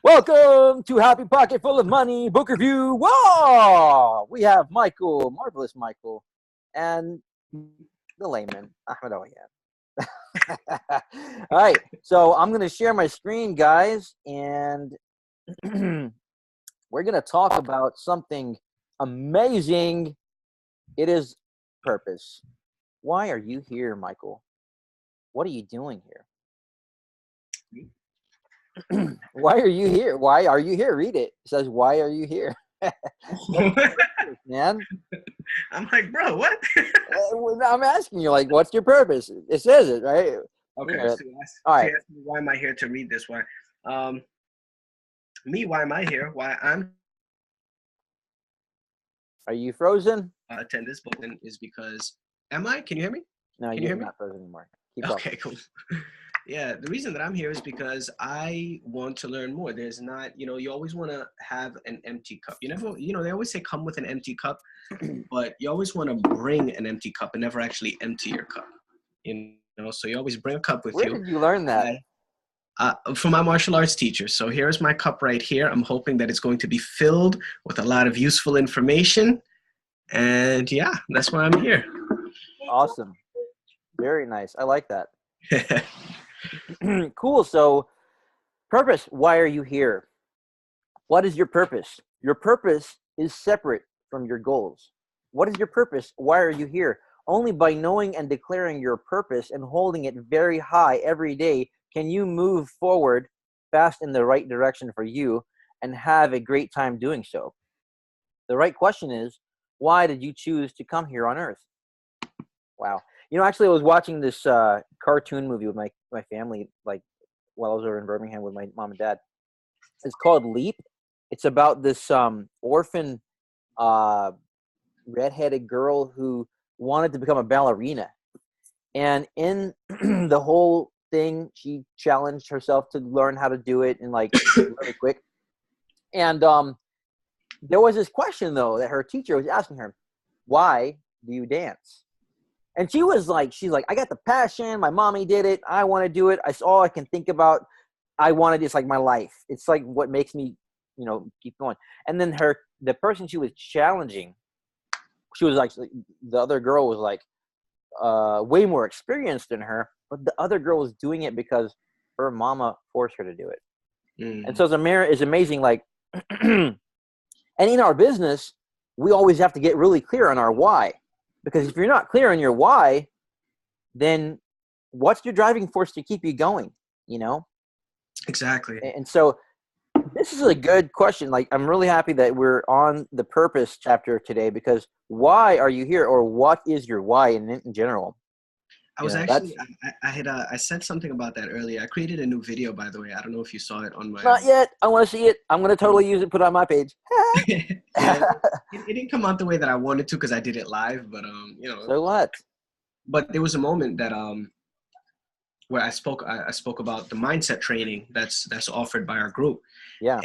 Welcome to Happy Pocket Full of Money Book Review. Whoa! We have Michael, marvelous Michael, and the layman, Ahmed Owian. All right, so I'm going to share my screen, guys, and we're going to talk about something amazing. It is purpose. Why are you here, Michael? What are you doing here? Why are you here? Why are you here? Read it. It says, why are you here? Man. I'm like, bro, what? I'm asking you, like, what's your purpose? It says it, right? Okay, Yeah. so All right. ask me, why am I here to read this? Why why am I here? Why I'm Are you frozen? attend this book is because can you hear me? No, Can you you're hear me? not frozen anymore. Keep Okay, cool. Yeah, the reason that I'm here is because I want to learn more. There's not, you always want to have an empty cup. You never, they always say come with an empty cup, but you always want to bring an empty cup and never actually empty your cup. So you always bring a cup with Where you. did you learn that? From my martial arts teacher. So here's my cup right here. I'm hoping that it's going to be filled with a lot of useful information. And yeah, that's why I'm here. Awesome. Very nice. I like that. Cool. So, purpose. Why are you here? What is your purpose? Your purpose is separate from your goals. What is your purpose? Why are you here? Only by knowing and declaring your purpose and holding it very high every day can you move forward fast in the right direction for you and have a great time doing so. The right question is, why did you choose to come here on Earth? Wow. Actually, I was watching this cartoon movie with my family, like, while I was over in Birmingham with my mom and dad. It's called Leap. It's about this orphan redheaded girl who wanted to become a ballerina. And in the whole thing, she challenged herself to learn how to do it and, like, really quick. And there was this question, though, that her teacher was asking her, why do you dance? And she's like, I got the passion. My mommy did it. I want to do it. It's all I can think about. I want it. It's like my life. It's like what makes me, keep going. And then the person she was challenging, she was like, the other girl was like, way more experienced than her, but the other girl was doing it because her mama forced her to do it. And so it's amazing. Like, and in our business, we always have to get really clear on our why. Because if you're not clear on your why, then what's your driving force to keep you going, Exactly. And so this is a good question. Like, I'm really happy that we're on the purpose chapter today, because why are you here, or what is your why in general? I was actually, I said something about that earlier. I created a new video, by the way. I don't know if you saw it on my. Not yet. I want to see it. I'm going to totally use it, put it on my page. Yeah, it didn't come out the way that I wanted to because I did it live, but So what? But there was a moment that where I spoke about the mindset training that's offered by our group. Yeah.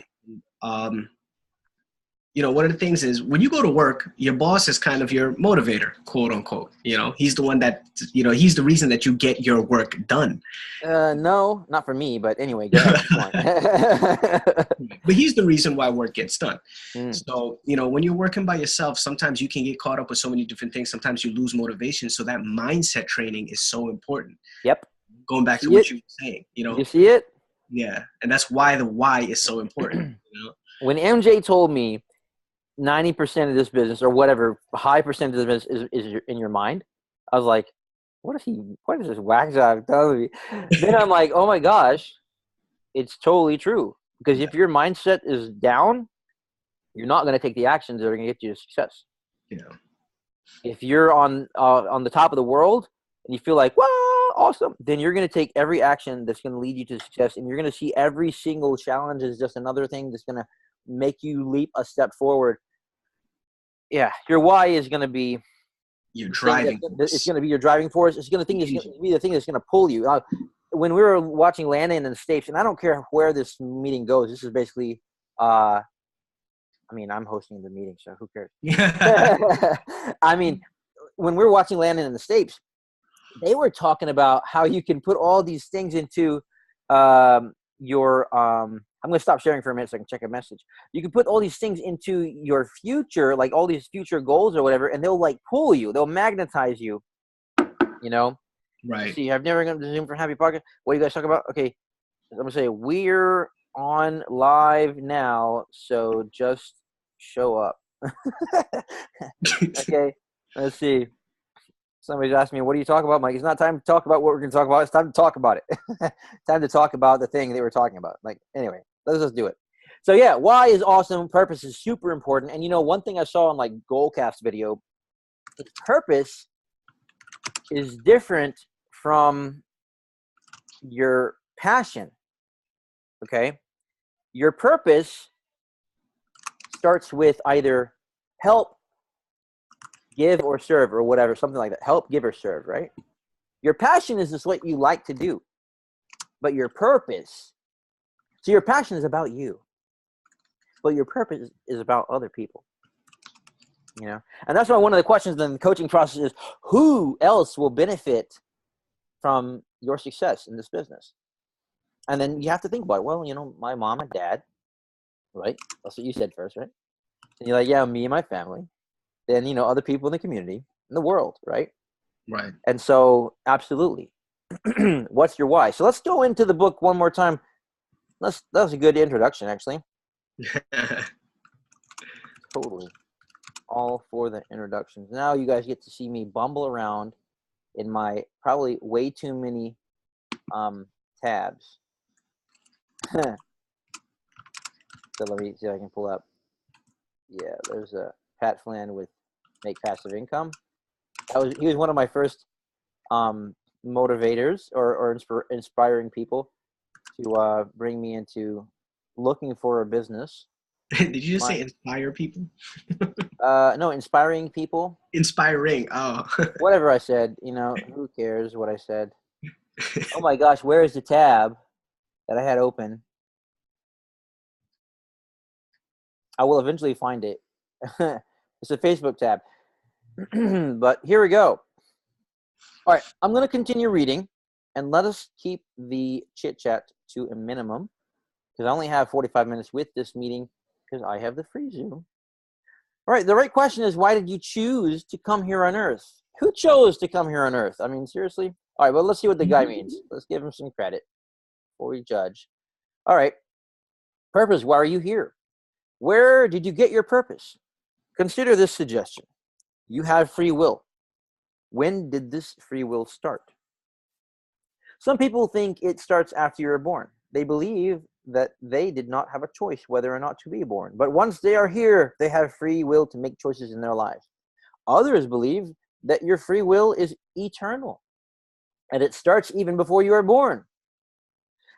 And, one of the things is when you go to work, your boss is kind of your motivator, quote unquote. He's the one that, he's the reason that you get your work done. No, not for me, but anyway, go ahead. But he's the reason why work gets done. Mm. So, when you're working by yourself, sometimes you can get caught up with so many different things. Sometimes you lose motivation. So that mindset training is so important. Yep. Going back to what you were saying, You see it? Yeah. And that's why the why is so important. When MJ told me 90% of this business, or whatever, high percent of the business is in your mind, I was like, what is this whack job telling me? Then I'm like, oh my gosh, it's totally true. Because if your mindset is down, you're not going to take the actions that are going to get you to success. Yeah. If you're on the top of the world and you feel like, wow, awesome, then you're going to take every action that's going to lead you to success, and you're going to see every single challenge as just another thing that's going to make you leap a step forward. Yeah, your why is going to be your driving force. It's going to be your driving force. It's going to be the thing that's going to pull you. When we were watching Landon and the States, and I don't care where this meeting goes, this is basically, I'm hosting the meeting, so who cares? I mean, when we were watching Landon in the States, they were talking about how you can put all these things into your I'm going to stop sharing for a minute so I can check a message. You can put all these things into your future, like all these future goals or whatever, and they'll like pull you. They'll magnetize you, you know? Let's Right. see, I've never gone to Zoom for Happy Podcast. What do you guys talk about? Okay, I'm going to say we're on live now, so just show up. Okay, let's see. Somebody's asking me, what do you talk about? I'm like, it's not time to talk about what we're going to talk about. It's time to talk about it. Time to talk about the thing they were talking about. Like, anyway, let's just do it. So, yeah, why is awesome. Purpose is super important. And, you know, one thing I saw on, like, Goalcast video, purpose is different from your passion, okay? Your purpose starts with either help, give, or serve, or whatever, something like that. Help, give, or serve, right? Your passion is just what you like to do. But your purpose, so your passion is about you. But your purpose is about other people. You know? And that's why one of the questions in the coaching process is, who else will benefit from your success in this business? And then you have to think about it. Well, you know, my mom and dad, right? That's what you said first, right? And you're like, yeah, me and my family. Then, you know, other people in the community, in the world, right? Right. And so, absolutely. What's your why? So let's go into the book one more time. That was a good introduction, actually. Totally. All for the introductions. Now you guys get to see me bumble around in my probably way too many tabs. So let me see if I can pull up. Yeah, there's a Pat Flynn with Make Passive Income. He was one of my first motivators or inspiring people to bring me into looking for a business. Did you just say inspire people? No, inspiring people. Inspiring. Oh. Whatever I said, you know, who cares what I said? Oh my gosh, where is the tab that I had open? I will eventually find it. It's a Facebook tab. But here we go. All right, I'm going to continue reading, and let us keep the chit-chat to a minimum, because I only have 45 minutes with this meeting, because I have the free Zoom. All right, the right question is, why did you choose to come here on Earth? Who chose to come here on Earth? I mean, seriously? All right, well, let's see what the guy means. Let's give him some credit before we judge. All right, purpose, why are you here? Where did you get your purpose? Consider this suggestion. You have free will. When did this free will start? Some people think it starts after you were born. They believe that they did not have a choice whether or not to be born. But once they are here, they have free will to make choices in their lives. Others believe that your free will is eternal, and it starts even before you are born.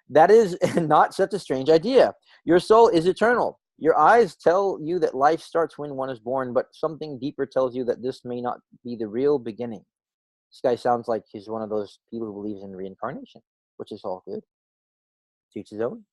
That is not such a strange idea. Your soul is eternal. Your eyes tell you that life starts when one is born, but something deeper tells you that this may not be the real beginning. This guy sounds like he's one of those people who believes in reincarnation, which is all good. To each his own.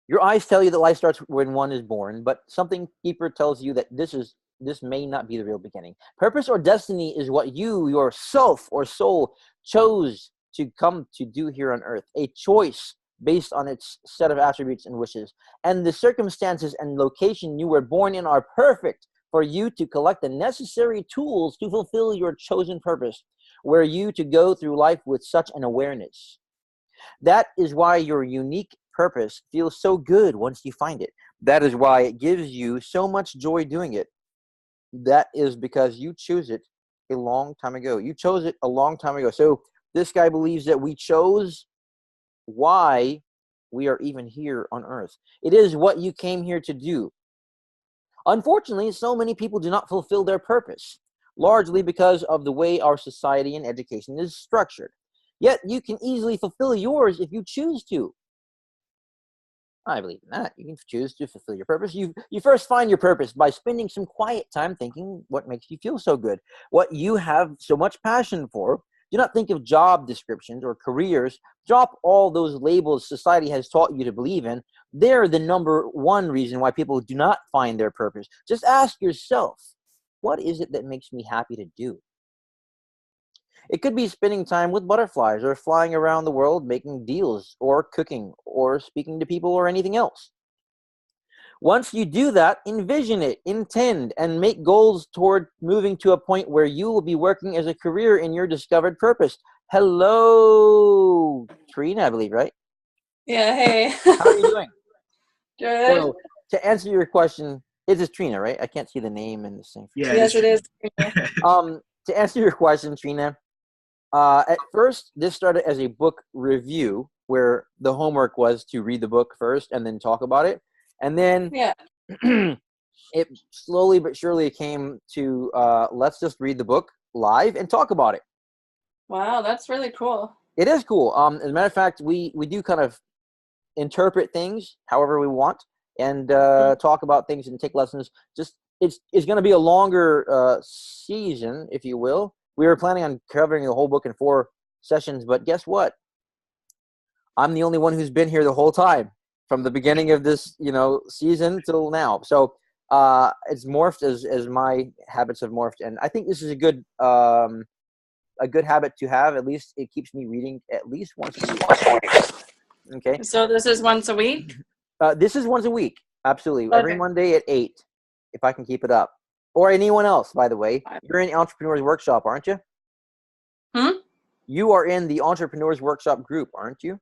Your eyes tell you that life starts when one is born, but something deeper tells you that this may not be the real beginning. Purpose or destiny is what you, yourself or soul, chose to come to do here on earth. A choice based on its set of attributes and wishes. And the circumstances and location you were born in are perfect for you to collect the necessary tools to fulfill your chosen purpose, were you to go through life with such an awareness. That is why your unique purpose feels so good once you find it. That is why it gives you so much joy doing it. That is because you choose it a long time ago. You chose it a long time ago. So this guy believes that we chose why we are even here on earth. It is what you came here to do. Unfortunately, so many people do not fulfill their purpose, largely because of the way our society and education is structured. Yet you can easily fulfill yours if you choose to. I believe in that. You can choose to fulfill your purpose. You first find your purpose by spending some quiet time thinking what makes you feel so good, what you have so much passion for. Do not think of job descriptions or careers. Drop all those labels society has taught you to believe in. They're the number one reason why people do not find their purpose. Just ask yourself, what is it that makes me happy to do? It could be spending time with butterflies or flying around the world making deals or cooking or speaking to people or anything else. Once you do that, envision it, intend, and make goals toward moving to a point where you will be working as a career in your discovered purpose. Hello, Trina, I believe, right? Yeah, hey. How are you doing? Good. So, to answer your question, it is Trina, right? I can't see the name in this thing. Yeah, Yes, it is. To answer your question, Trina, at first, this started as a book review where the homework was to read the book first and then talk about it. And then Yeah. it slowly but surely came to let's just read the book live and talk about it. Wow, that's really cool. It is cool. As a matter of fact, we do kind of interpret things however we want and talk about things and take lessons. Just it's going to be a longer season, if you will. We were planning on covering the whole book in 4 sessions, but guess what? I'm the only one who's been here the whole time from the beginning of this, season till now. So it's morphed as my habits have morphed, and I think this is a good habit to have. At least it keeps me reading at least once a week. Okay. So this is once a week? This is once a week. Absolutely. Okay. Every Monday at 8, if I can keep it up. Or anyone else, by the way. You're in Entrepreneurs Workshop, aren't you? You are in the Entrepreneurs Workshop group, aren't you?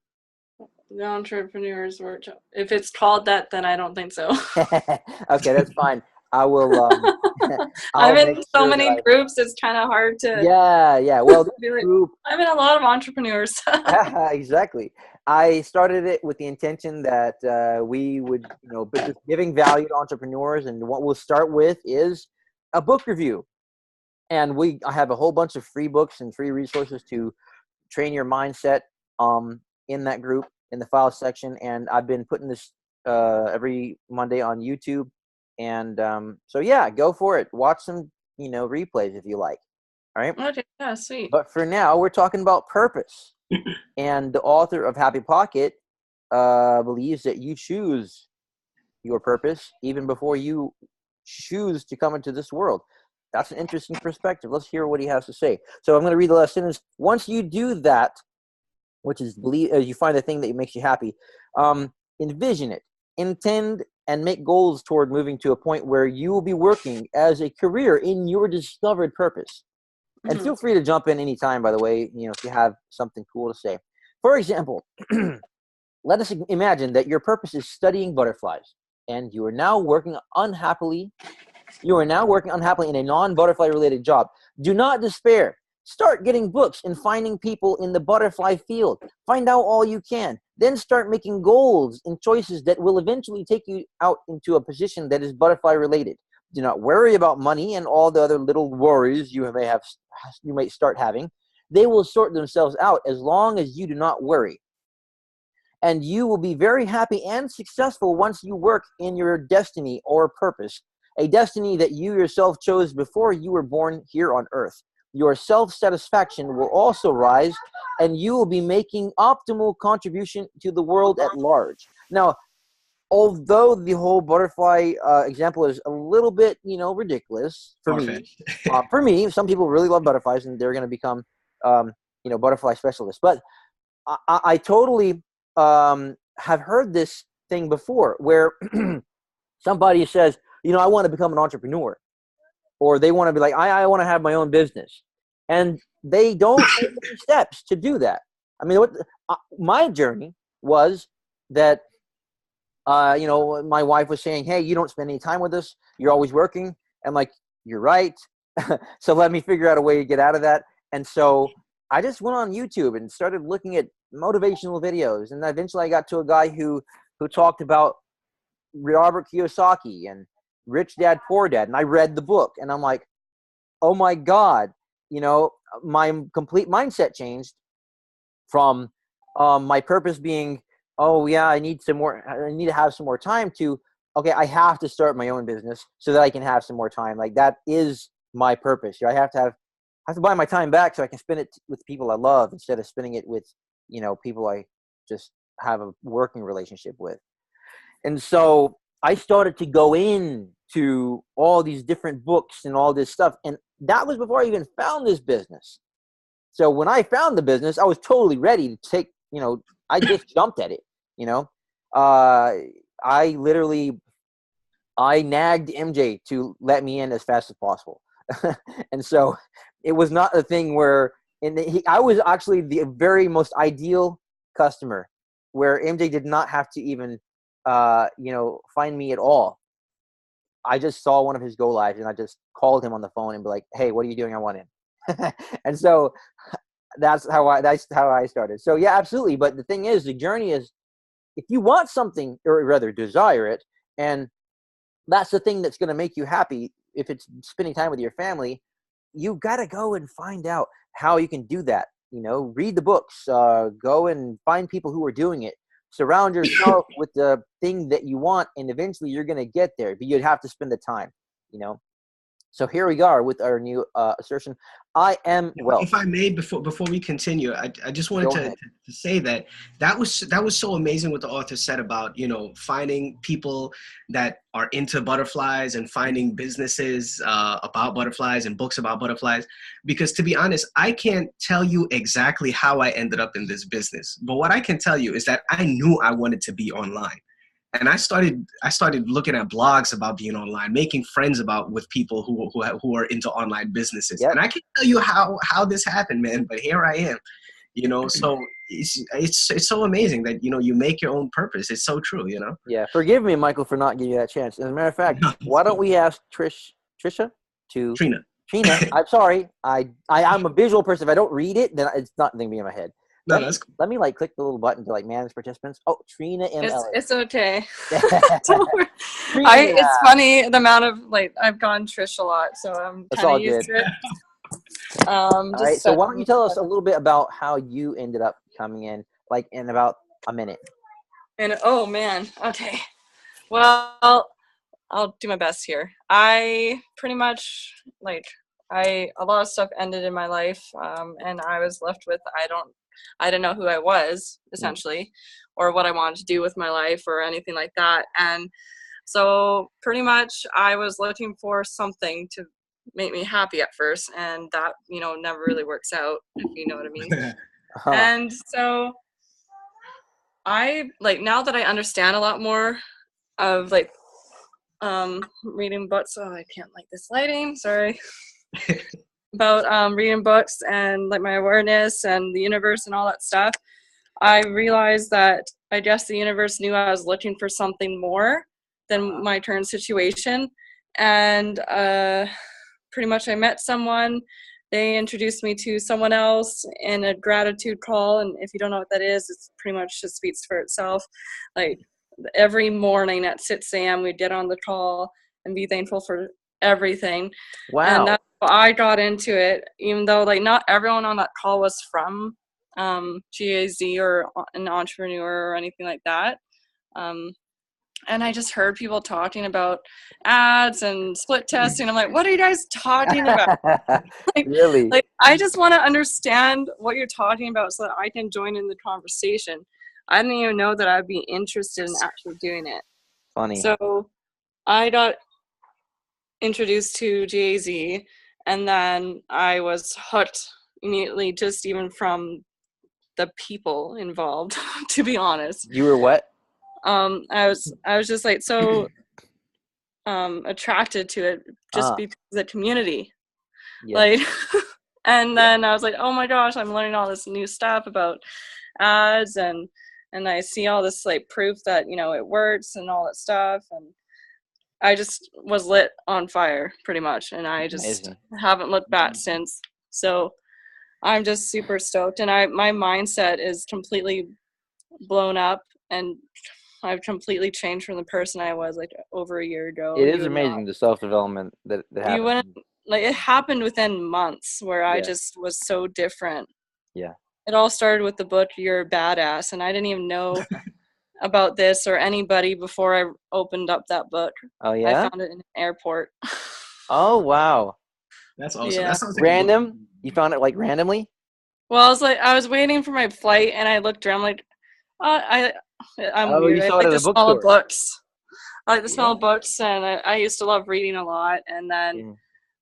The Entrepreneurs Workshop. If it's called that, then I don't think so. Okay, that's fine. I will. I'm in so many groups. It's kind of hard to. Yeah. Well, this group. I'm in a lot of entrepreneurs. Exactly. I started it with the intention that we would, be just giving value to entrepreneurs, and what we'll start with is a book review. And I have a whole bunch of free books and free resources to train your mindset in that group in the file section. And I've been putting this every Monday on YouTube. And so, yeah, go for it. Watch some, replays if you like. All right. Okay, yeah, sweet. But for now, we're talking about purpose. And the author of Happy Pocket believes that you choose your purpose even before you choose to come into this world. That's an interesting perspective. Let's hear what he has to say. So I'm going to read the last sentence. Once you do that, which is you find the thing that makes you happy, envision it, intend, and make goals toward moving to a point where you will be working as a career in your discovered purpose. And feel free to jump in anytime, by the way, if you have something cool to say. For example, let us imagine that your purpose is studying butterflies, and you are now working unhappily in a non-butterfly related job. Do not despair. Start getting books and finding people in the butterfly field. Find out all you can. Then start making goals and choices that will eventually take you out into a position that is butterfly related. Do not worry about money and all the other little worries you may start having. They will sort themselves out as long as you do not worry. And you will be very happy and successful once you work in your destiny or purpose, a destiny that you yourself chose before you were born here on earth. Your self-satisfaction will also rise, and you will be making optimal contribution to the world at large. Now, although the whole butterfly example is a little bit, ridiculous for me. For me, some people really love butterflies, and they're going to become, butterfly specialists. But I totally have heard this thing before, where somebody says, I want to become an entrepreneur, or they want to be like, I want to have my own business, and they don't take any steps to do that. I mean, my journey was that. My wife was saying, hey, you don't spend any time with us. You're always working. I'm like, you're right. So let me figure out a way to get out of that. And so I just went on YouTube and started looking at motivational videos. And eventually I got to a guy who talked about Robert Kiyosaki and Rich Dad, Poor Dad. And I read the book and I'm like, oh my God, my complete mindset changed from my purpose being, oh yeah, I need to have some more time to, okay, I have to start my own business so that I can have some more time. Like that is my purpose. I have to buy my time back so I can spend it with people I love instead of spending it with, people I just have a working relationship with. And so I started to go into all these different books and all this stuff. And that was before I even found this business. So when I found the business, I was totally ready to take, I just jumped at it, I literally, I nagged MJ to let me in as fast as possible. And so it was not a thing where, I was actually the very most ideal customer where MJ did not have to even, find me at all. I just saw one of his go lives and I just called him on the phone and be like, hey, what are you doing? I want in. And so that's how I started. So yeah, absolutely. But the thing is, the journey is, if you want something, or rather desire it, and that's the thing that's going to make you happy, if it's spending time with your family, you got to go and find out how you can do that. Read the books, go and find people who are doing it. Surround yourself with the thing that you want, and eventually you're going to get there, but you'd have to spend the time, So here we are with our new assertion. I am wealth. If I may, before we continue, I just wanted to say that was so amazing what the author said about, finding people that are into butterflies and finding businesses about butterflies and books about butterflies. Because to be honest, I can't tell you exactly how I ended up in this business. But what I can tell you is that I knew I wanted to be online. And I started looking at blogs about being online, making friends with people who are into online businesses. Yep. And I can't tell you how this happened, man, but here I am, so it's so amazing that, you make your own purpose. It's so true, Yeah. Forgive me, Michael, for not giving you that chance. As a matter of fact, why don't we ask Trina. Trina, I'm sorry. I'm a visual person. If I don't read it, then it's not going to be in my head. No, that's cool. Let me click the little button to manage participants. Oh, Trina M. It's okay. It's funny the amount of I've gone Trish a lot, so I'm kind of used to it. All right. So why don't you tell us a little bit about how you ended up coming in, in about a minute? And oh man, okay. Well, I'll do my best here. I pretty much a lot of stuff ended in my life, and I was left with I didn't know who I was, essentially, or what I wanted to do with my life or anything like that. And so pretty much I was looking for something to make me happy at first, and that, never really works out, if you know what I mean. And so I, now that I understand a lot more of, reading books, oh, I can't like this lighting, sorry. About reading books and my awareness and the universe and all that stuff, I realized that I guess the universe knew I was looking for something more than my current situation. And pretty much I met someone, they introduced me to someone else in a gratitude call. And if you don't know what that is, it's pretty much just speaks for itself. Every morning at 6 a.m. we'd get on the call and be thankful for everything. Wow. And that's how I got into it, even though not everyone on that call was from GAZ or an entrepreneur or anything like that. And I just heard people talking about ads and split testing. I'm like, what are you guys talking about? Really? I just want to understand what you're talking about so that I can join in the conversation. I didn't even know that I'd be interested in actually doing it. Funny. So I got introduced to GAZ, and then I was hooked immediately, just even from the people involved, to be honest. You were what? I was just so attracted to it just because of the community. Yeah. And then I was like, oh my gosh, I'm learning all this new stuff about ads, and I see all this proof that it works and all that stuff, and I just was lit on fire pretty much, and I just haven't looked back since. So I'm just super stoked, and my mindset is completely blown up, and I've completely changed from the person I was over a year ago. It is amazing the self-development that happened. You wouldn't it happened within months where I just was so different. Yeah. It all started with the book You're a Badass, and I didn't even know about this or anybody before I opened up that book. Oh yeah? I found it in an airport. Oh wow. That's awesome. Yeah. That sounds random? You found it randomly? Well, I was waiting for my flight, and I looked around I'm weird. I like the smell of books. I like the smell of books, and I used to love reading a lot. And then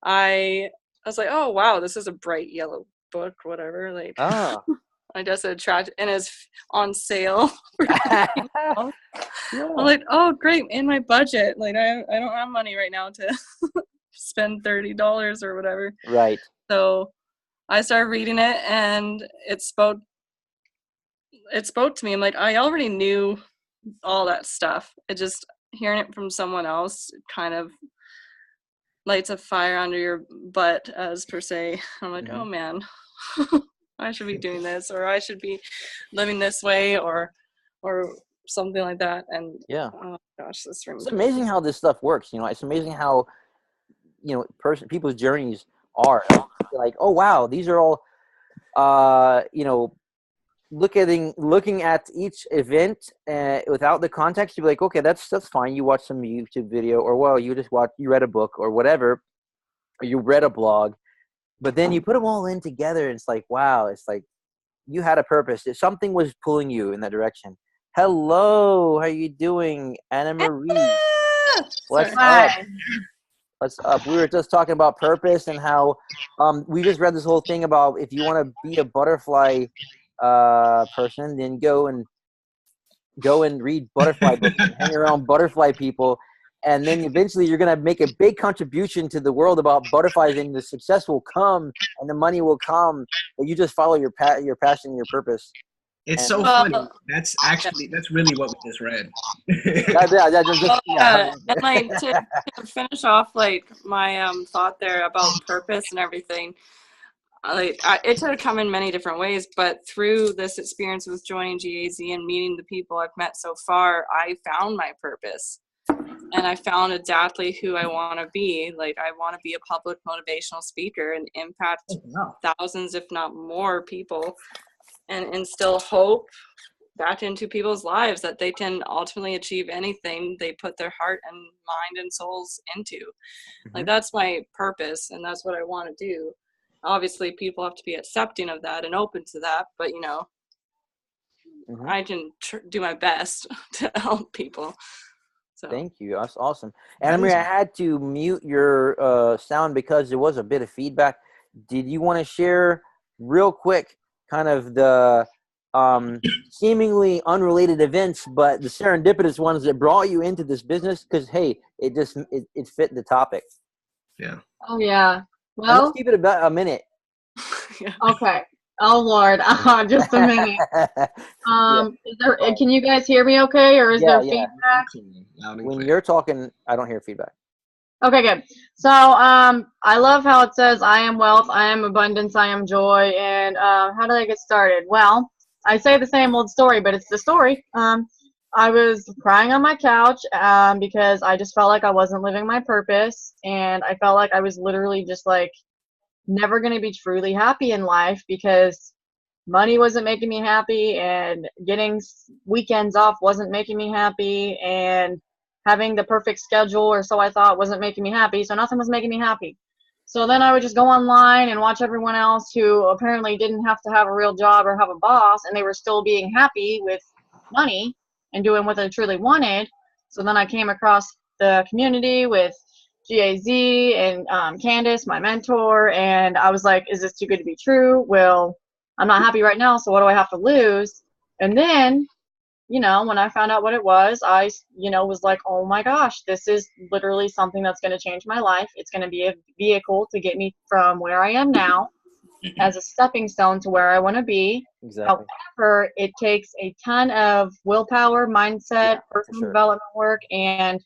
I was like, oh wow, this is a bright yellow book, whatever. Like, Oh. I just attract, and it's on sale. I'm Yeah. like, oh, great, in my budget. Like, I don't have money right now to spend $30 or whatever. Right. So I started reading it, and it spoke to me. I'm like, I already knew all that stuff. It just hearing it from someone else kind of lights a fire under your butt, as per se. I'm like, oh man, I should be doing this, or I should be living this way, or something like that. And yeah, oh gosh, this room. It's amazing how this stuff works. You know, it's amazing how, you know, people's journeys are like, oh wow, these are all, you know, looking at each event without the context. You'd be like, okay, that's fine. You watch some YouTube video, or well, you read a book or whatever, or you read a blog, but then you put them all in together, and it's like, wow, it's like you had a purpose. Something was pulling you in that direction. Hello, how you doing, Anna Marie? What's up? What's up? We were just talking about purpose and how we just read this whole thing about if you want to be a butterfly person, then go and read butterfly books and hang around butterfly people, and then eventually you're going to make a big contribution to the world about butterflies, and the success will come and the money will come, but you just follow your passion, your purpose. It's so funny. That's really what we just read. And like to finish off like my thought there about purpose and everything, like it could come in many different ways, but through this experience with joining GAZ and meeting the people I've met so far, I found my purpose, and I found exactly who I want to be. Like, I want to be a public motivational speaker and impact thousands, if not more, people, and instill hope back into people's lives that they can ultimately achieve anything they put their heart and mind and souls into. Like, that's my purpose, and that's what I want to do. Obviously, people have to be accepting of that and open to that, but you know, I can do my best to help people. So thank you. That's awesome. And I had to mute your sound because there was a bit of feedback. Did you want to share real quick kind of the seemingly unrelated events, but the serendipitous ones that brought you into this business? Because hey, it fit the topic. Yeah. Oh yeah. Well, and let's keep it about a minute. Okay. Oh Lord, just a minute. Is there? Can you guys hear me? Okay, or is there feedback? When you're talking, I don't hear feedback. Okay, good. So, I love how it says, "I am wealth, I am abundance, I am joy." And how did I get started? Well, I say the same old story, but it's the story. I was crying on my couch because I just felt like I wasn't living my purpose, and I felt like I was literally just like never going to be truly happy in life because money wasn't making me happy, and getting weekends off wasn't making me happy, and having the perfect schedule, or so I thought, wasn't making me happy. So nothing was making me happy. So then I would just go online and watch everyone else who apparently didn't have to have a real job or have a boss, and they were still being happy with money and doing what they truly wanted. So then I came across the community with GAZ and Candace, my mentor, and I was like, is this too good to be true? Well, I'm not happy right now, so what do I have to lose? And then, you know, when I found out what it was, I, you know, was like, oh my gosh, this is literally something that's going to change my life. It's going to be a vehicle to get me from where I am now as a stepping stone to where I want to be. Exactly. However, it takes a ton of willpower, mindset, personal development work, and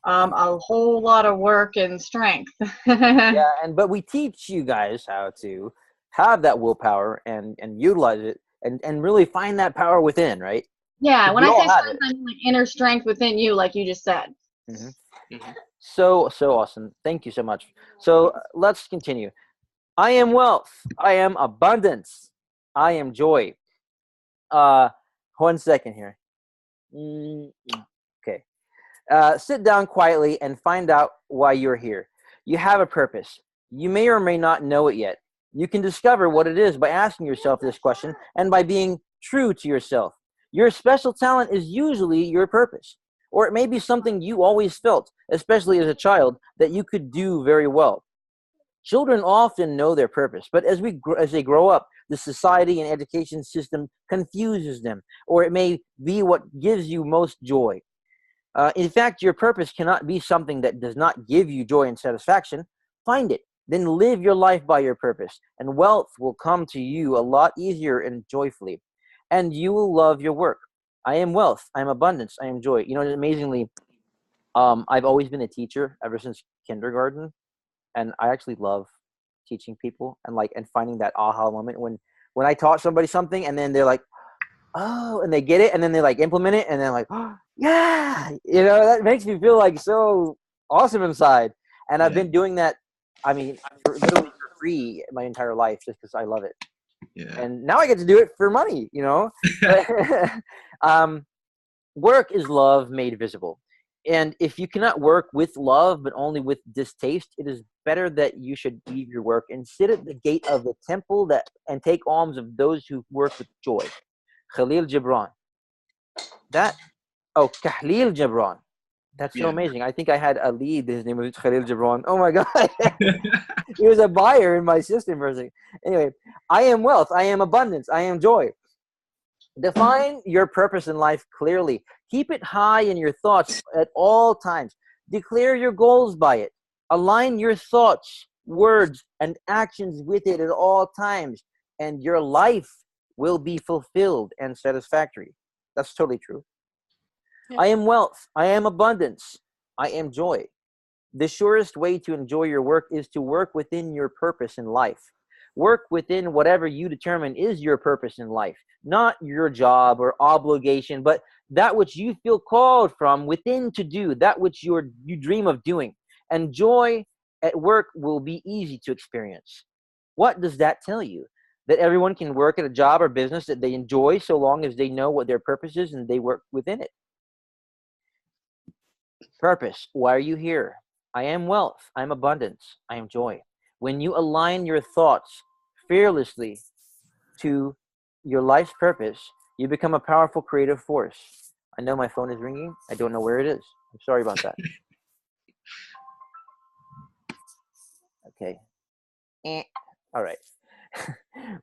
a whole lot of work and strength. But we teach you guys how to have that willpower and utilize it and really find that power within, right? Yeah, when I say strength, I mean like inner strength within you, like you just said. So awesome. Thank you so much. So let's continue. I am wealth. I am abundance. I am joy. 1 second here. Okay. Sit down quietly and find out why you're here. You have a purpose. You may or may not know it yet. You can discover what it is by asking yourself this question and by being true to yourself. Your special talent is usually your purpose, or it may be something you always felt, especially as a child, that you could do very well. Children often know their purpose, but as they grow up, the society and education system confuses them, or it may be what gives you most joy. In fact, your purpose cannot be something that does not give you joy and satisfaction. Find it, then live your life by your purpose, and wealth will come to you a lot easier and joyfully, and you will love your work. I am wealth, I am abundance, I am joy. You know, amazingly, I've always been a teacher ever since kindergarten, and I actually love teaching people and finding that aha moment when I taught somebody something and then they're like, oh, and they get it, and then they like implement it, and then like, oh, yeah, you know, that makes me feel like so awesome inside. And I've been doing that, I mean, literally for free my entire life just because I love it. Yeah. And now I get to do it for money, you know. Work is love made visible. And if you cannot work with love but only with distaste, it is better that you should leave your work and sit at the gate of the temple and take alms of those who work with joy. Khalil Gibran. Khalil Gibran. That's so amazing. I think I had a lead. His name was Khalil Gibran. Oh my God. He was a buyer in my system for a second. Anyway, I am wealth. I am abundance. I am joy. Define your purpose in life clearly. Keep it high in your thoughts at all times. Declare your goals by it. Align your thoughts, words, and actions with it at all times, and your life will be fulfilled and satisfactory. That's totally true. Yeah. I am wealth. I am abundance. I am joy. The surest way to enjoy your work is to work within your purpose in life. Work within whatever you determine is your purpose in life, not your job or obligation, but that which you feel called from within to do, that which you dream of doing. And joy at work will be easy to experience. What does that tell you? That everyone can work at a job or business that they enjoy so long as they know what their purpose is and they work within it. Purpose. Why are you here? I am wealth. I am abundance. I am joy. When you align your thoughts fearlessly to your life's purpose, you become a powerful creative force. I know my phone is ringing. I don't know where it is. I'm sorry about that. Okay. All right.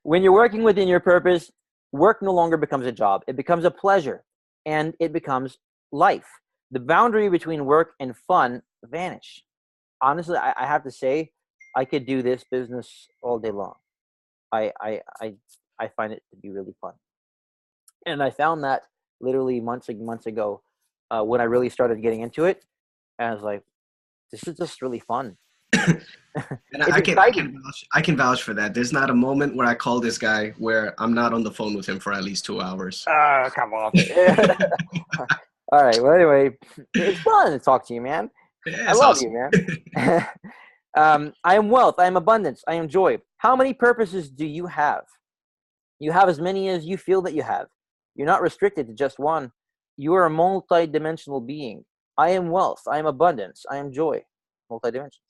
When you're working within your purpose, work no longer becomes a job. It becomes a pleasure, and it becomes life. The boundary between work and fun vanish. Honestly, I have to say, I could do this business all day long. I find it to be really fun. And I found that literally months ago when I really started getting into it. And I was like, this is just really fun. And I can vouch for that. There's not a moment where I call this guy where I'm not on the phone with him for at least 2 hours. Come on. All right. Well, anyway, it's fun to talk to you, man. Yeah, I love you, man. I am wealth. I am abundance. I am joy. How many purposes do you have? You have as many as you feel that you have. You're not restricted to just one. You are a multi-dimensional being. I am wealth. I am abundance. I am joy. Multi-dimensions.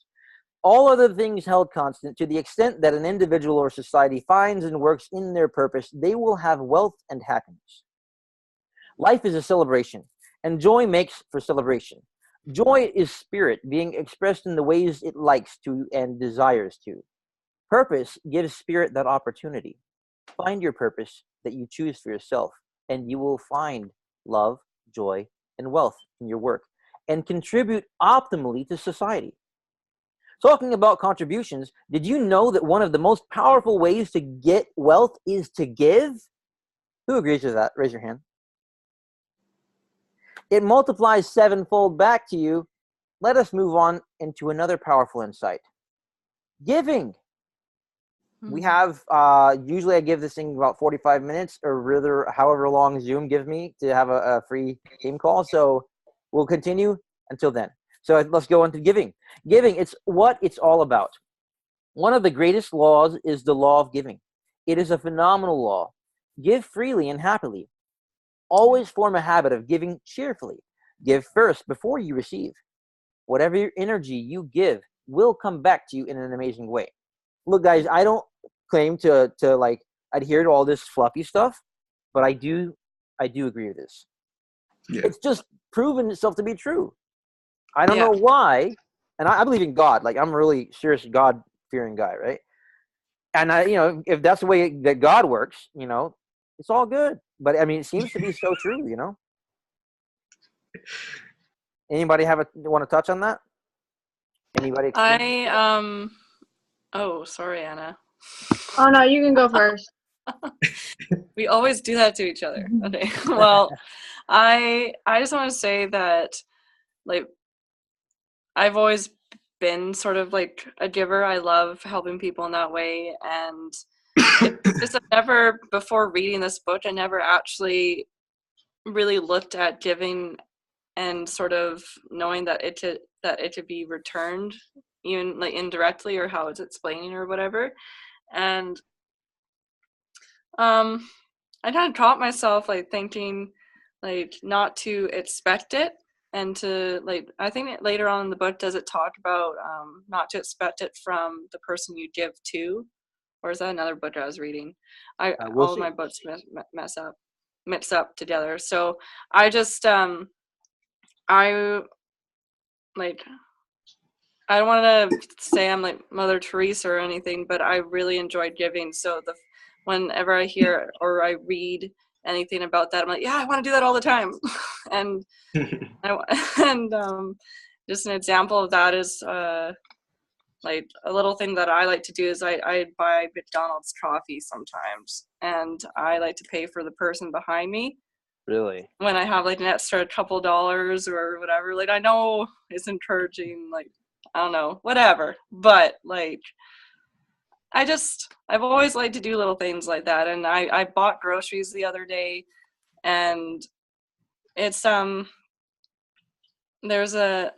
All other things held constant, to the extent that an individual or society finds and works in their purpose, they will have wealth and happiness. Life is a celebration, and joy makes for celebration. Joy is spirit being expressed in the ways it likes to and desires to. Purpose gives spirit that opportunity. Find your purpose that you choose for yourself, and you will find love, joy, and wealth in your work, and contribute optimally to society. Talking about contributions, did you know that one of the most powerful ways to get wealth is to give? Who agrees with that? Raise your hand. It multiplies sevenfold back to you. Let us move on into another powerful insight. Giving. We have, usually I give this thing about 45 minutes or rather however long Zoom gives me to have a free team call. So we'll continue until then. So let's go into giving. Giving, it's what it's all about. One of the greatest laws is the law of giving. It is a phenomenal law. Give freely and happily. Always form a habit of giving cheerfully. Give first before you receive. Whatever energy you give will come back to you in an amazing way. Look, guys, I don't claim to like adhere to all this fluffy stuff, but I do agree with this. Yeah. It's just proven itself to be true. I don't know why, and I believe in God. Like, I'm really serious God fearing guy, right? And if that's the way that God works, it's all good. But I mean, it seems to be so true, Anybody want to touch on that? Anybody? Oh, sorry, Anna. Oh no, you can go first. We always do that to each other. Okay. Well, I just want to say that, like, I've always been sort of like a giver. I love helping people in that way, and it's just before reading this book, I never actually really looked at giving and sort of knowing that it to be returned, even like indirectly, or how it's explaining or whatever. And I kind of taught myself, like, thinking, like, not to expect it, and to, like, I think later on in the book, does it talk about not to expect it from the person you give to, or is that another book I was reading? We'll All see. of my books mix up together. So I just I like I don't want to say I'm like Mother Teresa or anything, but I really enjoyed giving. So whenever I hear or I read anything about that, I'm like, yeah, I want to do that all the time. and just an example of that is like a little thing that I like to do is I buy McDonald's coffee sometimes, and I like to pay for the person behind me. Really? When I have like an extra couple dollars or whatever, like, I know it's encouraging, like, I don't know, whatever, but like, I've always liked to do little things like that. And I bought groceries the other day, and it's there's a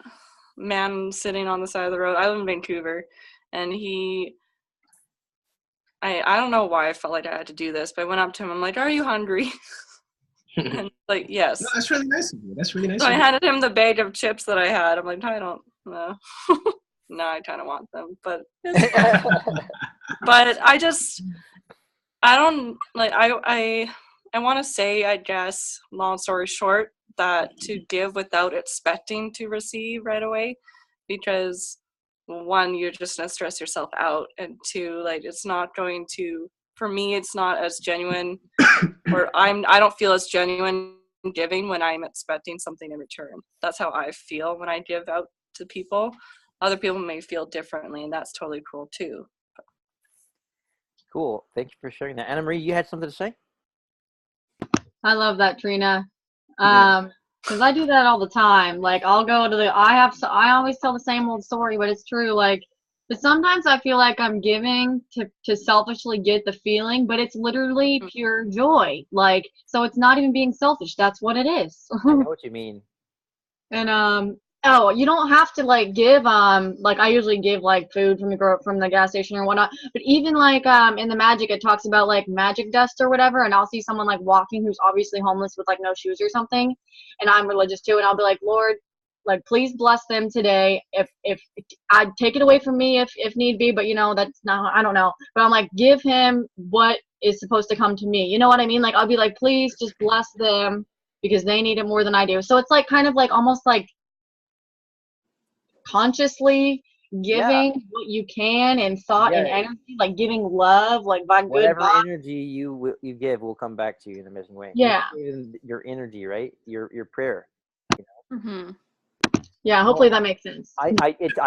man sitting on the side of the road. I live in Vancouver, and I don't know why I felt like I had to do this, but I went up to him. I'm like, "Are you hungry?" And like, yes. No, that's really nice of you. That's really nice So of I you. handed him the bag of chips that I had. I'm like, I don't know. No, I kind of want them, but it's fine. But I don't like, I want to say, I guess, long story short, that to give without expecting to receive right away, because one, you're just gonna stress yourself out, and two, like, it's not going to, for me, it's not as genuine, or I don't feel as genuine giving when I'm expecting something in return. That's how I feel when I give out to people. Other people may feel differently, and that's totally cool too. Cool. Thank you for sharing that. Anna Marie, you had something to say? I love that, Trina. Because I do that all the time. Like, I'll go to I always tell the same old story, but it's true. Like, but sometimes I feel like I'm giving to selfishly get the feeling, but it's literally pure joy. Like, so it's not even being selfish. That's what it is. I know what you mean. And oh, you don't have to like give like I usually give like food from the gas station or whatnot. But even like in the magic, it talks about like magic dust or whatever, and I'll see someone like walking who's obviously homeless with like no shoes or something, and I'm religious too, and I'll be like, Lord, like, please bless them today. If I'd take it away from me if need be, but that's not, I don't know. But I'm like, give him what is supposed to come to me. You know what I mean? Like, I'll be like, please just bless them because they need it more than I do. So it's like kind of like almost like consciously giving what you can in thought and energy, like giving love, like by whatever good energy you give will come back to you in a amazing way. Yeah. Even your energy, right? Your prayer. Mm-hmm. Yeah, hopefully that makes sense. I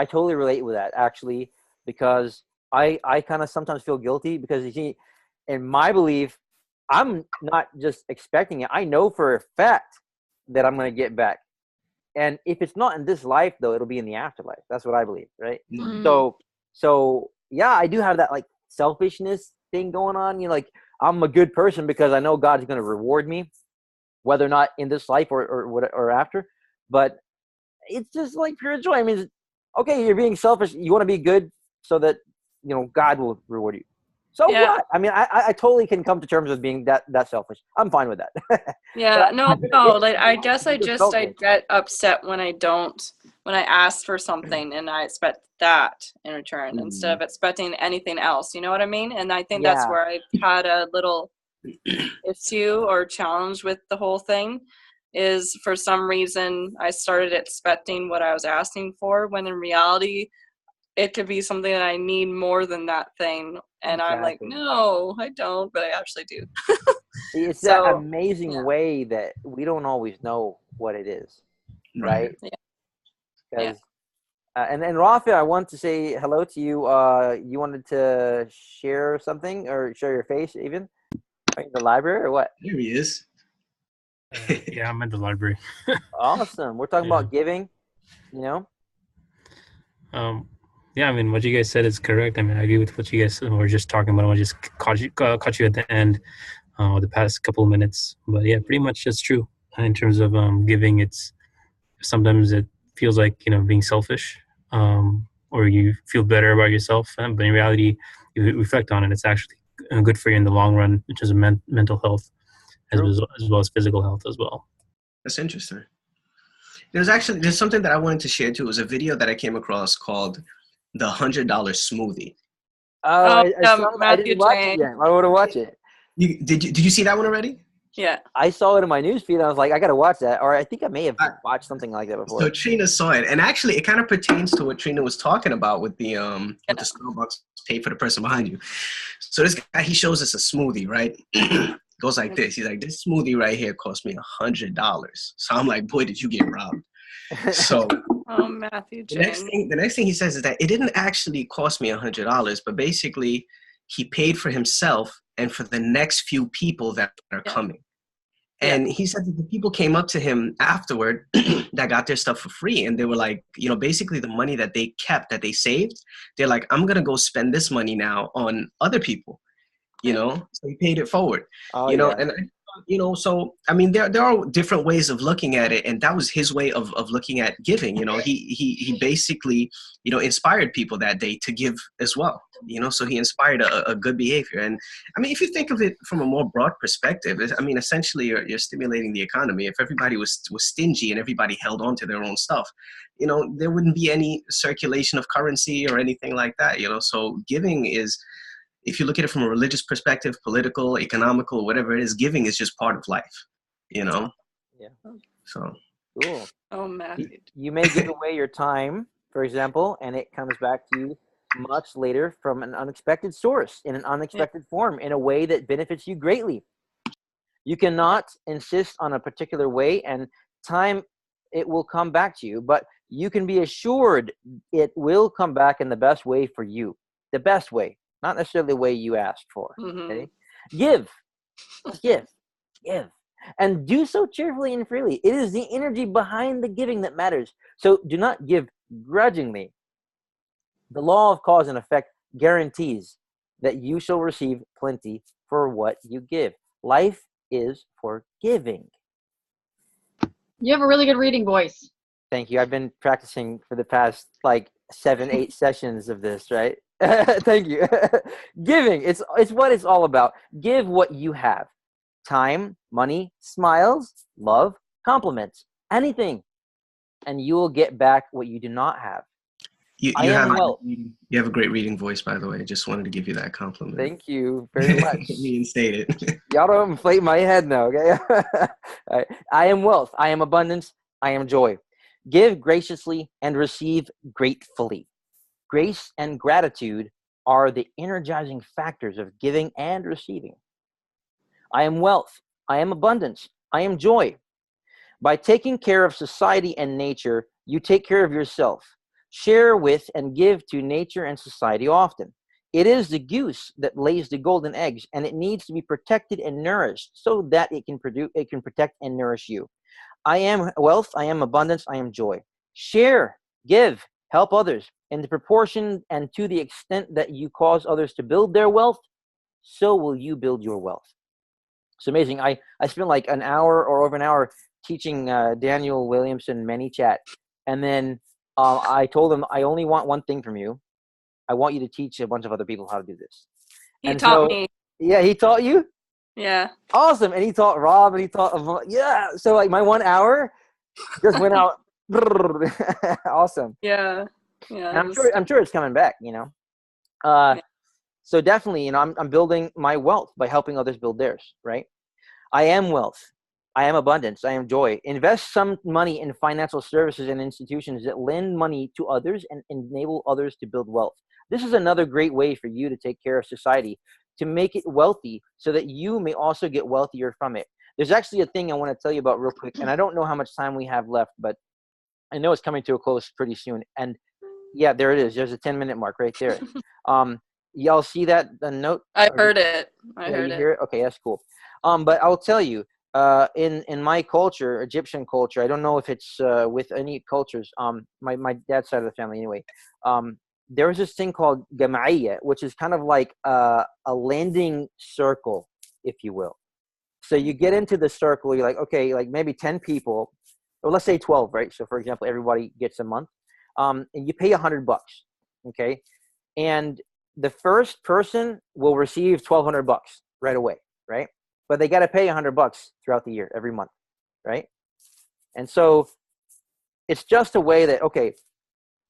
totally relate with that, actually, because I kind of sometimes feel guilty because, you see, in my belief, I'm not just expecting it. I know for a fact that I'm going to get back. And if it's not in this life, though, it'll be in the afterlife. That's what I believe, right? Mm-hmm. So yeah, I do have that like selfishness thing going on. Like, I'm a good person because I know God's going to reward me, whether or not in this life or after. But it's just like pure joy. I mean, okay, you're being selfish. You want to be good so that God will reward you. So what? I mean, I totally can come to terms with being that selfish. I'm fine with that. Yeah, no. Like, I guess I get upset when I ask for something and I expect that in return instead of expecting anything else. You know what I mean? And I think that's where I've had a little issue or challenge with the whole thing. Is for some reason I started expecting what I was asking for, when in reality it to be something that I need more than that thing. And I'm like, Exactly. no, I don't, but I actually do. See, it's that So, amazing yeah. way that we don't always know what it is, right? Yeah. Because and Rafa, I want to say hello to you. You wanted to share something or share your face even? Are you in the library or what? There he is. Yeah, I'm at the library. Awesome. We're talking Yeah. about giving, you know? Yeah, I mean, what you guys said is correct. I mean, I agree with what you guys were just talking about. I just caught you at the end, the past couple of minutes. But yeah, pretty much that's true. In terms of giving, it's sometimes it feels like, being selfish, or you feel better about yourself. But in reality, you reflect on it. It's actually good for you in the long run, in terms of mental health, as True. well as physical health as well. That's interesting. There's something that I wanted to share too. It was a video that I came across called the $100 smoothie. Oh, I Matthew didn't watch it Chang. yet. I want to watch it. Did you see that one already? Yeah. I saw it in my newsfeed. And I was like, I got to watch that. Or I think I may have watched something like that before. So Trina saw it, and actually, it kind of pertains to what Trina was talking about with the Starbucks pay for the person behind you. So this guy, he shows us a smoothie, right? Goes like this. He's like, this smoothie right here cost me $100. So I'm like, boy, did you get robbed? So Oh, Matthew the Chang. next thing he says is that it didn't actually cost me $100, but basically he paid for himself and for the next few people that are coming. And he said that the people came up to him afterward that got their stuff for free. And they were like, basically the money that they kept, that they saved, they're like, I'm going to go spend this money now on other people, so he paid it forward, and so, I mean, there are different ways of looking at it. And that was his way of looking at giving. He basically, inspired people that day to give as well, so he inspired a good behavior. And I mean, if you think of it from a more broad perspective, I mean, essentially you're stimulating the economy. If everybody was stingy and everybody held on to their own stuff, there wouldn't be any circulation of currency or anything like that, so giving is, if you look at it from a religious perspective, political, economical, whatever it is, giving is just part of life, Yeah. So Cool. Oh, Matthew. You may give away your time, for example, and it comes back to you much later from an unexpected source, in an unexpected form, in a way that benefits you greatly. You cannot insist on a particular way, and time, it will come back to you, but you can be assured it will come back in the best way for you. The best way, not necessarily the way you asked for. Okay? Give. And do so cheerfully and freely. It is the energy behind the giving that matters. So do not give grudgingly. The law of cause and effect guarantees that you shall receive plenty for what you give. Life is for giving. You have a really good reading voice. Thank you. I've been practicing for the past 7-8 sessions of this, right? Thank you. Giving, it's what it's all about. Give what you have. Time, money, smiles, love, compliments, anything. And you will get back what you do not have. You have a great reading voice, by the way. Just wanted to give you that compliment. Thank you very much. Reinstate it. Y'all don't inflate my head now, okay? All right. I am wealth. I am abundance. I am joy. Give graciously and receive gratefully. Grace and gratitude are the energizing factors of giving and receiving. I am wealth. I am abundance. I am joy. By taking care of society and nature, you take care of yourself. Share with and give to nature and society often. It is the goose that lays the golden eggs, and it needs to be protected and nourished so that it can protect and nourish you. I am wealth. I am abundance. I am joy. Share, give, help others in the proportion and to the extent that you cause others to build their wealth, so will you build your wealth. It's amazing. I spent an hour or over an hour teaching Daniel Williamson ManyChat, and then I told him, I only want one thing from you. I want you to teach a bunch of other people how to do this. He taught me. Yeah, he taught you? Yeah. Awesome. And he taught Rob, and he taught, yeah. So my 1 hour just went out. Awesome. Yeah. And I'm sure it's coming back, So definitely, I'm building my wealth by helping others build theirs, right? I am wealth. I am abundance. I am joy. Invest some money in financial services and institutions that lend money to others and enable others to build wealth. This is another great way for you to take care of society, to make it wealthy so that you may also get wealthier from it. There's actually a thing I want to tell you about real quick, and I don't know how much time we have left, but I know it's coming to a close pretty soon. And yeah, there it is. There's a 10-minute mark right there. Y'all see that, the note? I heard it. I Yeah, heard you it. hear it? Okay, that's cool. But I'll tell you, in my culture, Egyptian culture, I don't know if it's with any cultures. My dad's side of the family, anyway. There was this thing called gama'iyya, which is kind of like a landing circle, if you will. So you get into the circle. You're like, okay, like maybe 10 people, or let's say 12, right? So for example, everybody gets a month, and you pay $100, okay? And the first person will receive $1,200 right away, right? But they got to pay $100 throughout the year, every month, right? And so it's just a way that, okay,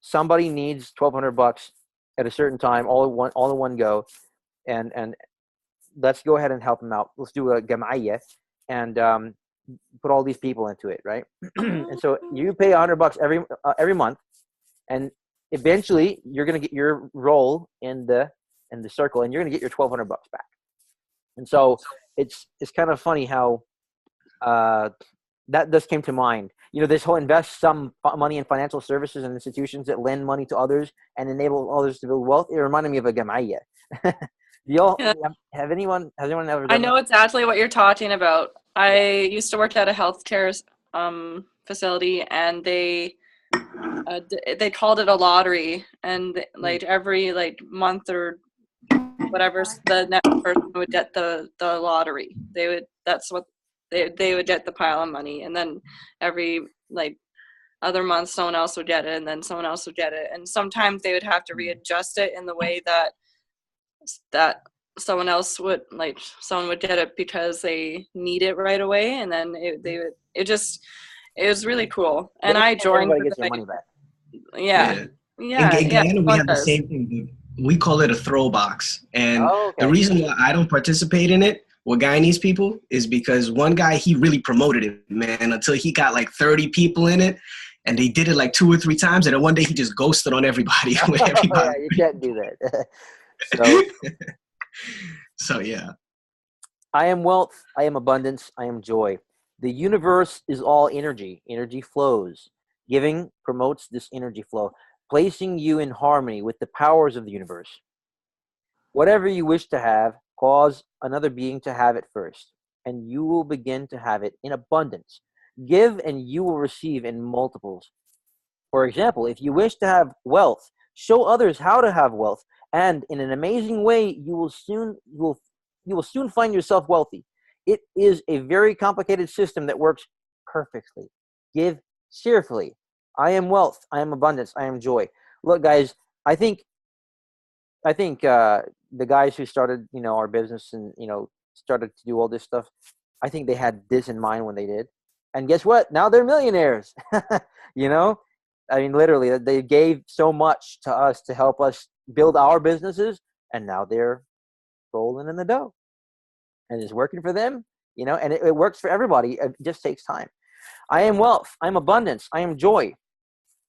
somebody needs $1,200 at a certain time, all in one go, and let's go ahead and help them out. Let's do a gama'iyya and put all these people into it, right? And so you pay $100 every month, and eventually you're gonna get your role in the circle, and you're gonna get your $1,200 back. And so it's kind of funny how that just came to mind. You know, this whole invest some money in financial services and institutions that lend money to others and enable others to build wealth. It reminded me of a gama'iyya. Do y'all Yeah. has anyone ever done I know that? exactly what you're talking about. I used to work at a healthcare facility, and they called it a lottery, and like every like month or whatever, the next person would get the lottery. That's what they would get, the pile of money, and then every like other month someone else would get it, and then someone else would get it, and sometimes they would have to readjust it in the way that someone would get it because they need it right away, and then it was really cool, and I joined. Everybody gets their money back. Yeah. In Guyana, we fun have the does. same thing. We call it a throw box. And Oh, okay. the reason why I don't participate in it with Guyanese people is because one guy, he really promoted it, man, until he got like 30 people in it. And they did it like 2 or 3 times. And then one day he just ghosted on everybody. With everybody. Yeah, you can't do that. So, yeah. I am wealth. I am abundance. I am joy. The universe is all energy. Energy flows. Giving promotes this energy flow, placing you in harmony with the powers of the universe. Whatever you wish to have, cause another being to have it first, and you will begin to have it in abundance. Give and you will receive in multiples. For example, if you wish to have wealth, show others how to have wealth, and in an amazing way, you will soon find yourself wealthy. It is a very complicated system that works perfectly. Give cheerfully. I am wealth. I am abundance. I am joy. Look, guys, I think the guys who started, our business and, started to do all this stuff, I think they had this in mind when they did. And guess what? Now they're millionaires. I mean, literally, they gave so much to us to help us build our businesses, and now they're rolling in the dough. And it's working for them, and it works for everybody. It just takes time. I am wealth. I am abundance. I am joy.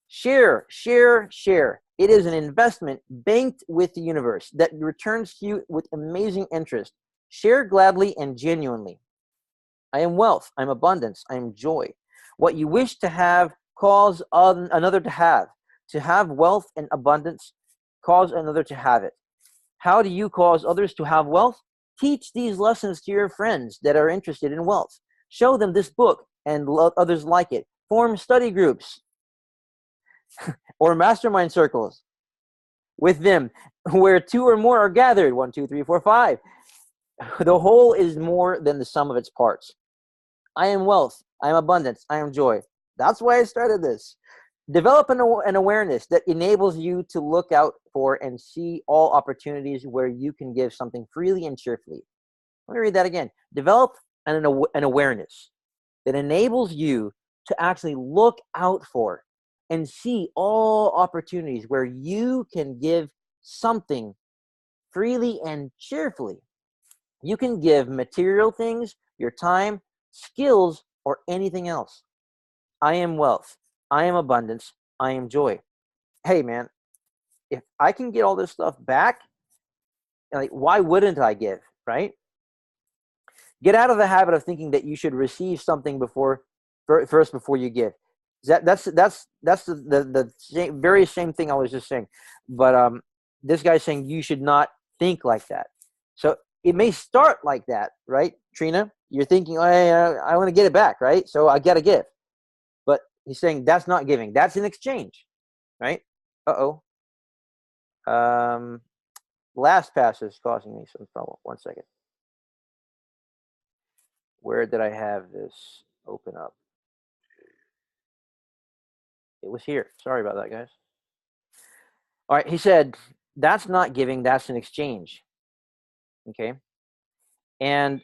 Share, share, share. It is an investment banked with the universe that returns to you with amazing interest. Share gladly and genuinely. I am wealth. I am abundance. I am joy. What you wish to have, cause another to have. To have wealth and abundance, cause another to have it. How do you cause others to have wealth? Teach these lessons to your friends that are interested in wealth. Show them this book and others like it. Form study groups or mastermind circles with them where 2 or more are gathered. 1, 2, 3, 4, 5. The whole is more than the sum of its parts. I am wealth. I am abundance. I am joy. That's why I started this. Develop an awareness that enables you to look out for and see all opportunities where you can give something freely and cheerfully. Let me read that again. Develop an awareness that enables you to actually look out for and see all opportunities where you can give something freely and cheerfully. You can give material things, your time, skills, or anything else. I am wealth. I am abundance. I am joy. Hey, man, if I can get all this stuff back, like, why wouldn't I give, right? Get out of the habit of thinking that you should receive something first before you give. That's the very same thing I was just saying. But this guy's saying you should not think like that. So it may start like that, right, Trina? You're thinking, oh, I want to get it back, right? So I got to give. But he's saying that's not giving. That's an exchange, right? Uh-oh. LastPass is causing me some trouble. 1 second. Where did I have this open up? It was here. Sorry about that, guys. All right, he said, that's not giving, that's an exchange. Okay? And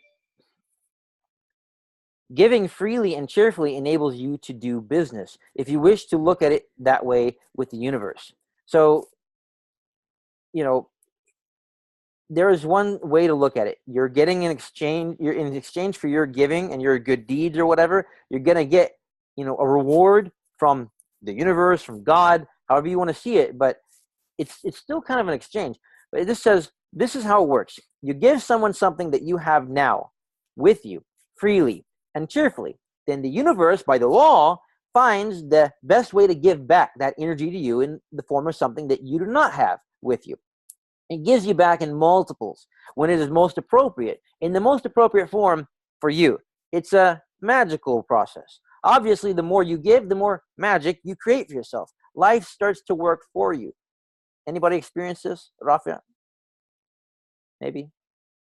giving freely and cheerfully enables you to do business, if you wish to look at it that way with the universe. So, there is one way to look at it. You're getting an exchange. You're in exchange for your giving and your good deeds or whatever. You're gonna get, a reward from the universe, from God, however you want to see it. But it's still kind of an exchange. But this says this is how it works. You give someone something that you have now, with you, freely and cheerfully. Then the universe, by the law, finds the best way to give back that energy to you in the form of something that you do not have with you. It gives you back in multiples when it is most appropriate, in the most appropriate form for you. It's a magical process. Obviously, the more you give, the more magic you create for yourself. Life starts to work for you. Anybody experience this, Rafa? Maybe?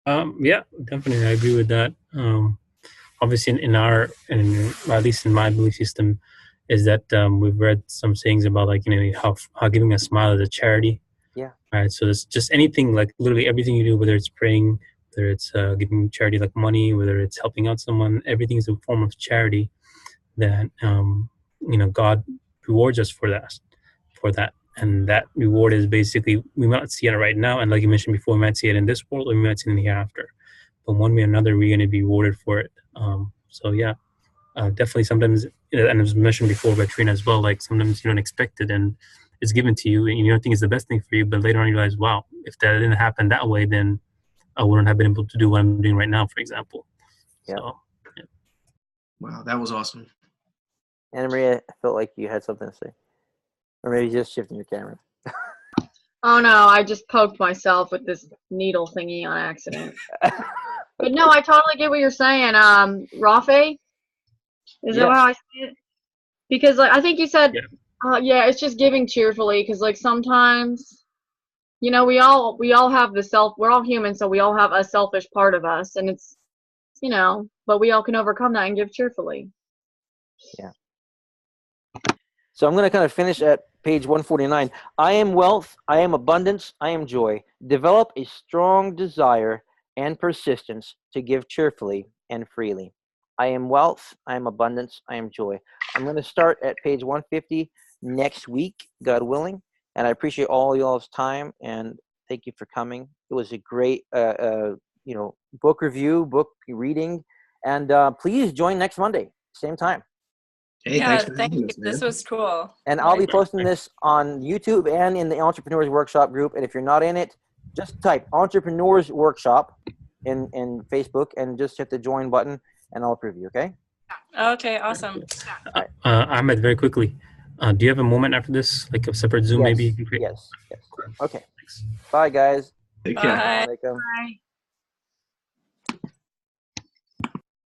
Yeah, definitely. I agree with that. Obviously, at least in my belief system, is that we've read some sayings about, like, how giving a smile is a charity. Yeah. Right. So it's just anything, like literally everything you do, whether it's praying, whether it's giving charity like money, whether it's helping out someone, everything is a form of charity that, God rewards us for that. And that reward is basically, we might not see it right now. And like you mentioned before, we might see it in this world or we might see it in the hereafter. But one way or another, we're going to be rewarded for it. So yeah, definitely sometimes, and it was mentioned before by Trina as well, like sometimes you don't expect it and it's given to you and you don't think it's the best thing for you, but later on you realize, wow, if that didn't happen that way, then I wouldn't have been able to do what I'm doing right now, for example. Yeah. So, yeah. Wow, that was awesome. Anna Maria, I felt like you had something to say. Or maybe just shifting your camera. Oh no, I just poked myself with this needle thingy on accident. But no, I totally get what you're saying. Rafe? Is that how I say it? Because I think you said, it's just giving cheerfully. Because sometimes, we all have we're all human, so we all have a selfish part of us, and it's, but we all can overcome that and give cheerfully. Yeah. So I'm going to kind of finish at page 149. I am wealth, I am abundance, I am joy. Develop a strong desire and persistence to give cheerfully and freely. I am wealth, I am abundance, I am joy. I'm going to start at page 150 next week, God willing. And I appreciate all y'all's time and thank you for coming. It was a great, book review, book reading. And please join next Monday, same time. Hey, thanks for thank you. us, man. This was cool. And I'll be posting this on YouTube and in the Entrepreneurs Workshop group. And if you're not in it, just type Entrepreneurs Workshop in Facebook and just hit the join button and I'll approve you, okay? Okay, awesome. Ahmed, very quickly, do you have a moment after this, like a separate Zoom maybe? Yes. Okay. Thanks. Bye, guys. Take care. Bye. Assalamualaikum. Bye.